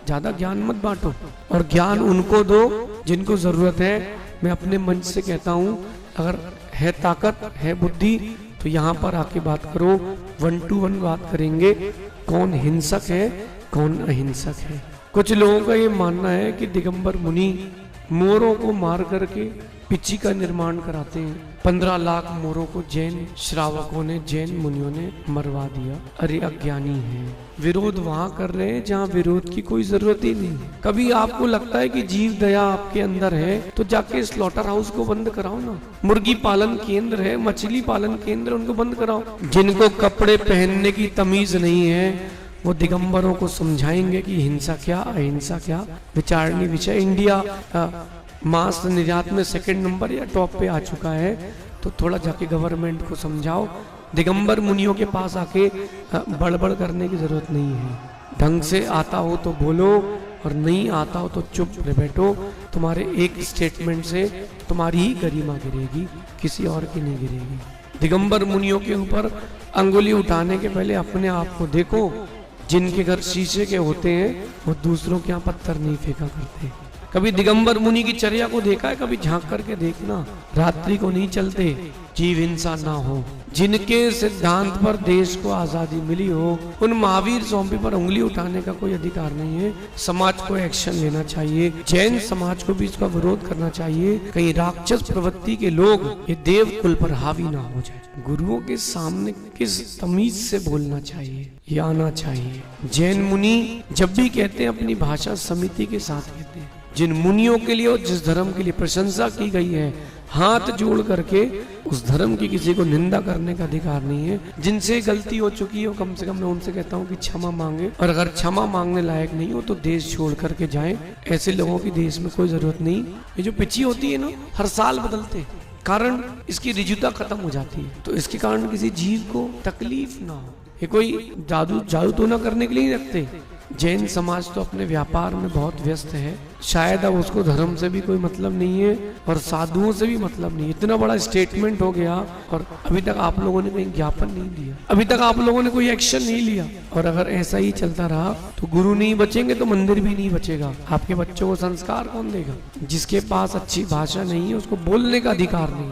ज्यादा ज्ञान मत बांटो और ज्ञान उनको दो जिनको जरूरत है। मैं अपने मंच से कहता हूँ, अगर है ताकत है बुद्धि तो यहाँ पर आके बात करो, 1 to 1 बात करेंगे, कौन हिंसक है कौन अहिंसक है। कुछ लोगों का ये मानना है कि दिगंबर मुनि मोरों को मार करके पिच्ची का निर्माण कराते हैं। 15 लाख मोरों को जैन श्रावकों ने, जैन मुनियों ने मरवा दिया। अरे अज्ञानी है, विरोध वहां कर रहे हैं जहां विरोध की कोई जरूरत ही नहीं है। कभी आपको लगता है कि जीव दया आपके अंदर है तो जाके स्लॉटर हाउस को बंद कराओ ना। मुर्गी पालन केंद्र है, मछली पालन केंद्र, उनको बंद कराओ। जिनको कपड़े पहनने की तमीज नहीं है वो दिगंबरों को समझाएंगे कि हिंसा क्या अहिंसा क्या। विचारणीय विषय। इंडिया मांस निर्यात में 2nd नंबर या टॉप पे आ चुका है, तो थोड़ा जाके गवर्नमेंट को समझाओ। दिगंबर मुनियों के पास आके बड़बड़ करने की जरूरत नहीं है। ढंग से आता हो तो बोलो और नहीं आता हो तो चुप रह बैठो। तुम्हारे एक स्टेटमेंट से तुम्हारी ही गरिमा गिरेगी, किसी और की नहीं गिरेगी। दिगंबर मुनियों के ऊपर अंगुली उठाने के पहले अपने आप को देखो। जिनके घर शीशे के होते हैं वो दूसरों के यहाँ पत्थर नहीं फेंका करते। कभी दिगंबर मुनि की चर्या को देखा है? कभी झांक करके देखना। रात्रि को नहीं चलते, जीव हिंसा ना हो। जिनके सिद्धांत पर देश को आजादी मिली हो उन महावीर स्वामी पर उंगली उठाने का कोई अधिकार नहीं है। समाज को एक्शन लेना चाहिए। जैन समाज को भी इसका विरोध करना चाहिए। कहीं राक्षस प्रवृत्ति के लोग ये देव कुल पर हावी ना हो जाए। गुरुओं के सामने किस तमीज से बोलना चाहिए ये आना चाहिए। जैन मुनि जब भी कहते हैं अपनी भाषा समिति के साथ कहते हैं। जिन मुनियों के लिए और जिस धर्म के लिए प्रशंसा की गई है, हाथ जोड़ करके उस धर्म की किसी को निंदा करने का अधिकार नहीं है। जिनसे गलती हो चुकी हो कम से कम मैं उनसे कहता हूँ कि क्षमा मांगे, और अगर क्षमा मांगने लायक नहीं हो तो देश छोड़ करके जाएं। ऐसे लोगों की देश में कोई जरूरत नहीं। ये जो पिच्ची होती है ना, हर साल बदलते हैं, कारण इसकी रिजुता खत्म हो जाती है, तो इसके कारण किसी जीव को तकलीफ ना हो। ये कोई जादू तो ना करने के लिए रखते। जैन समाज तो अपने व्यापार में बहुत व्यस्त है, शायद अब उसको धर्म से भी कोई मतलब नहीं है और साधुओं से भी मतलब नहीं। इतना बड़ा स्टेटमेंट हो गया और अभी तक आप लोगों ने कहीं ज्ञापन नहीं दिया, अभी तक आप लोगों ने कोई एक्शन नहीं लिया। और अगर ऐसा ही चलता रहा तो गुरु नहीं बचेंगे तो मंदिर भी नहीं बचेगा। आपके बच्चों को संस्कार कौन देगा? जिसके पास अच्छी भाषा नहीं है उसको बोलने का अधिकार नहीं।